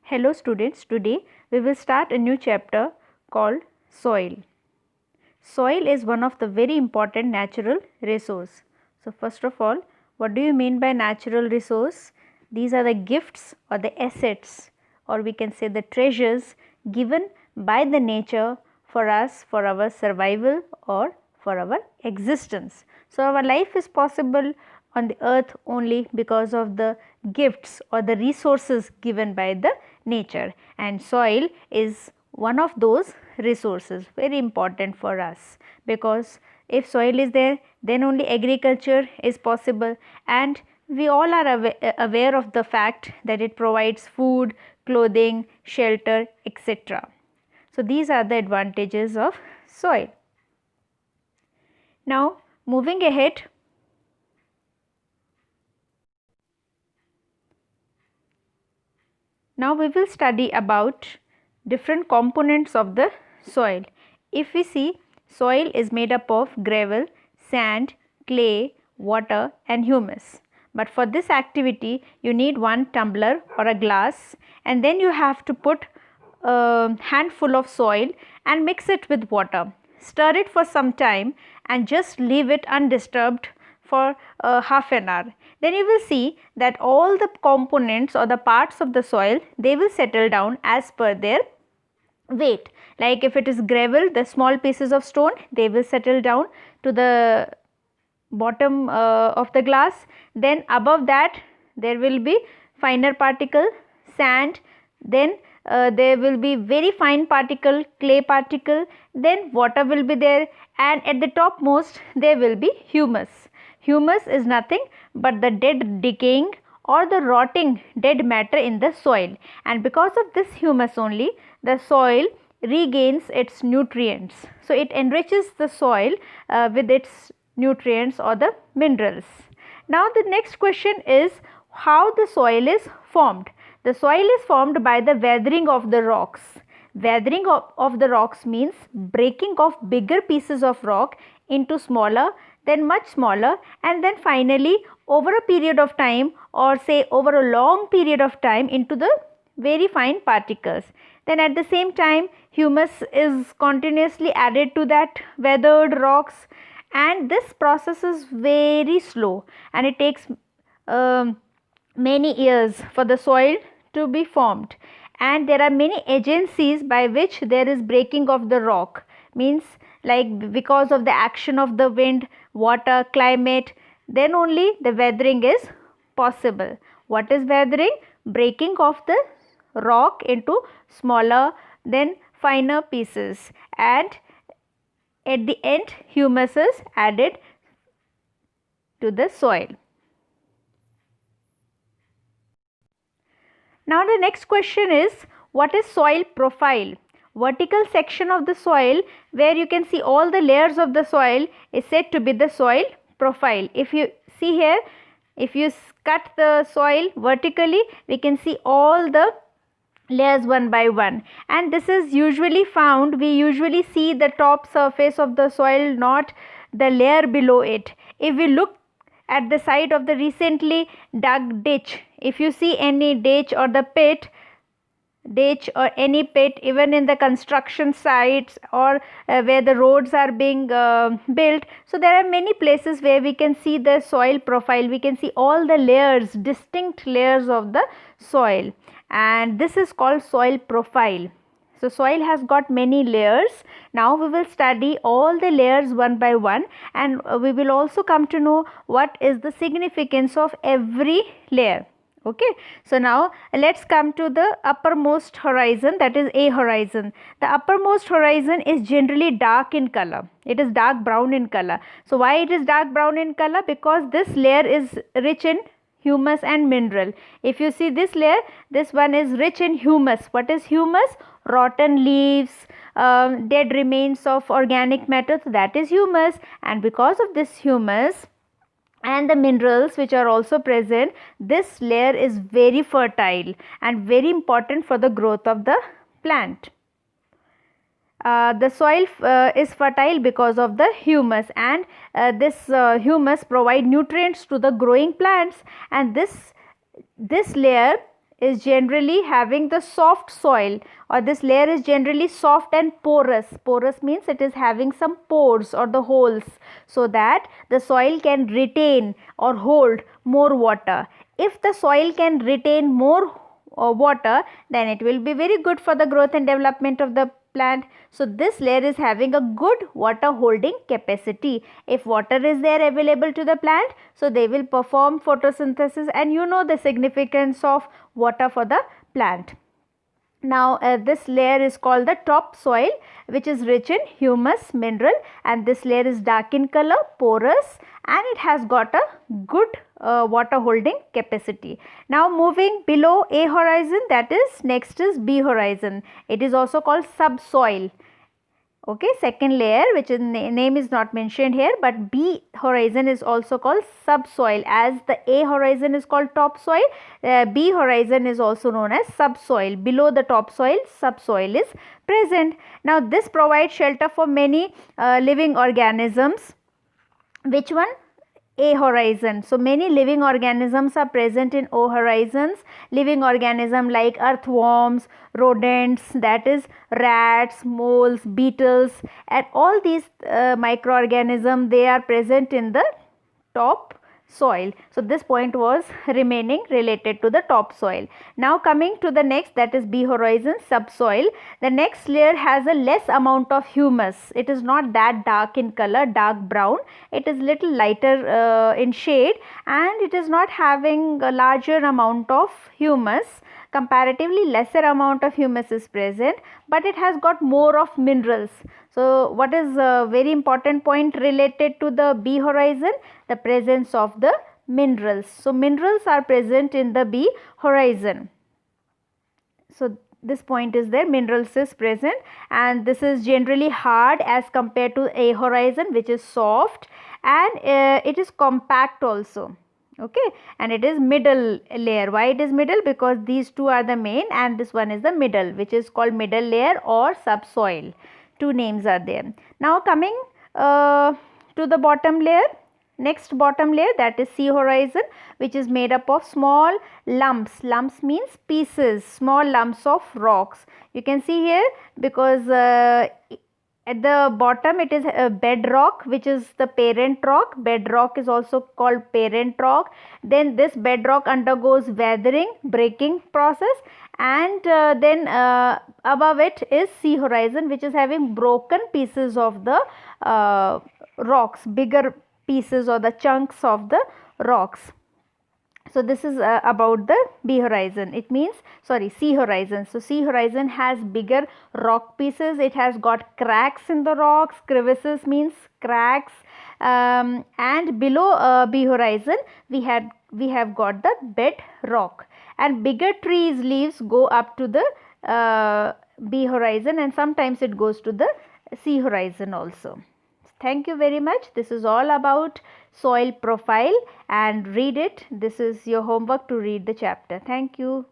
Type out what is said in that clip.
Hello students, today we will start a new chapter called soil. Soil is one of the very important natural resource. So first of all, what do you mean by natural resource? These are the gifts or the assets, or we can say the treasures given by the nature for us for our survival or for our existence. So our life is possible on the earth only because of the gifts or the resources given by the nature, and soil is one of those resources, very important for us, because if soil is there, then only agriculture is possible, and we all are aware of the fact that it provides food, clothing, shelter, etc. So these are the advantages of soil. Now moving ahead, now we will study about different components of the soil. If we see, soil is made up of gravel, sand, clay, water and humus. But for this activity you need one tumbler or a glass, and then you have to put a handful of soil and mix it with water. Stir it for some time and just leave it undisturbed for half an hour. Then you will see that all the components or the parts of the soil, they will settle down as per their weight. Like if it is gravel, the small pieces of stone, they will settle down to the bottom of the glass. Then above that there will be finer particle sand, then there will be very fine particle clay particle, then water will be there, and at the topmost there will be humus. Humus is nothing but the dead, decaying or the rotting dead matter in the soil, and because of this humus only the soil regains its nutrients. So it enriches the soil with its nutrients or the minerals. Now the next question is how the soil is formed. The soil is formed by the weathering of the rocks. Weathering of the rocks means breaking of bigger pieces of rock into smaller, then much smaller, and then finally over a period of time, or say over a long period of time, into the very fine particles. Then at the same time humus is continuously added to that weathered rocks, and this process is very slow and it takes many years for the soil to be formed, and there are many agencies by which there is breaking of the rock, means like because of the action of the wind, water, climate, then only the weathering is possible. What is weathering? Breaking of the rock into smaller, then finer pieces, and at the end humus is added to the soil. Now the next question is, what is soil profile? Vertical section of the soil where you can see all the layers of the soil is said to be the soil profile. If you see here, if you cut the soil vertically, we can see all the layers one by one, and this is usually found, we usually see the top surface of the soil, not the layer below it. If we look at the side of the recently dug ditch, if you see any ditch or the ditch or any pit, even in the construction sites or where the roads are being built, so there are many places where we can see the soil profile, we can see all the layers, distinct layers of the soil, and this is called soil profile. So soil has got many layers. Now we will study all the layers one by one, and we will also come to know what is the significance of every layer. Okay, so now let's come to the uppermost horizon, that is A horizon. The uppermost horizon is generally dark in color. It is dark brown in color. So why it is dark brown in color? Because this layer is rich in humus and mineral. If you see this layer, this one is rich in humus. What is humus? Rotten leaves, dead remains of organic matter, so that is humus, and because of this humus and the minerals which are also present, this layer is very fertile and very important for the growth of the plant. The soil is fertile because of the humus, and this humus provide nutrients to the growing plants, and this layer is generally having the soft soil, or this layer is generally soft and porous. Porous means it is having some pores or the holes, so that the soil can retain or hold more water. If the soil can retain more water, then it will be very good for the growth and development of the plant. So this layer is having a good water holding capacity. If water is there available to the plant, so they will perform photosynthesis, and you know the significance of water for the plant. Now this layer is called the top soil, which is rich in humus mineral, and this layer is dark in color, porous, and it has got a good water holding capacity. Now moving below A horizon, that is next is B horizon. It is also called subsoil. Okay, second layer, which is name is not mentioned here, but B horizon is also called subsoil. As the A horizon is called topsoil, B horizon is also known as subsoil. Below the topsoil, subsoil is present. Now this provides shelter for many living organisms. Which one? A horizon. So many living organisms are present in O horizons. Living organism like earthworms, rodents, that is rats, moles, beetles, and all these microorganisms, they are present in the top soil. So this point was remaining related to the top soil. Now coming to the next, that is B horizon, subsoil. The next layer has a less amount of humus. It is not that dark in color, dark brown. It is little lighter in shade, and it is not having a larger amount of humus. Comparatively lesser amount of humus is present, but it has got more of minerals. So what is a very important point related to the B horizon? The presence of the minerals. So minerals are present in the B horizon. So this point is there, minerals is present, and this is generally hard as compared to A horizon, which is soft, and it is compact also. Okay, and it is middle layer. Why it is middle? Because these two are the main, and this one is the middle, which is called middle layer or subsoil. Two names are there. Now coming to the bottom layer, next bottom layer, that is C horizon, which is made up of small lumps. Lumps means pieces, small lumps of rocks. You can see here, because at the bottom it is a bedrock, which is the parent rock. Bedrock is also called parent rock. Then this bedrock undergoes weathering, breaking process, and then above it is C horizon, which is having broken pieces of the rocks, bigger pieces or the chunks of the rocks. So this is about the B horizon. It means, sorry, C horizon. So C horizon has bigger rock pieces. It has got cracks in the rocks. Crevices means cracks. And below B horizon, we have got the bedrock. And bigger trees leaves go up to the B horizon, and sometimes it goes to the C horizon also. Thank you very much. This is all about soil profile, and read it. This is your homework to read the chapter. Thank you.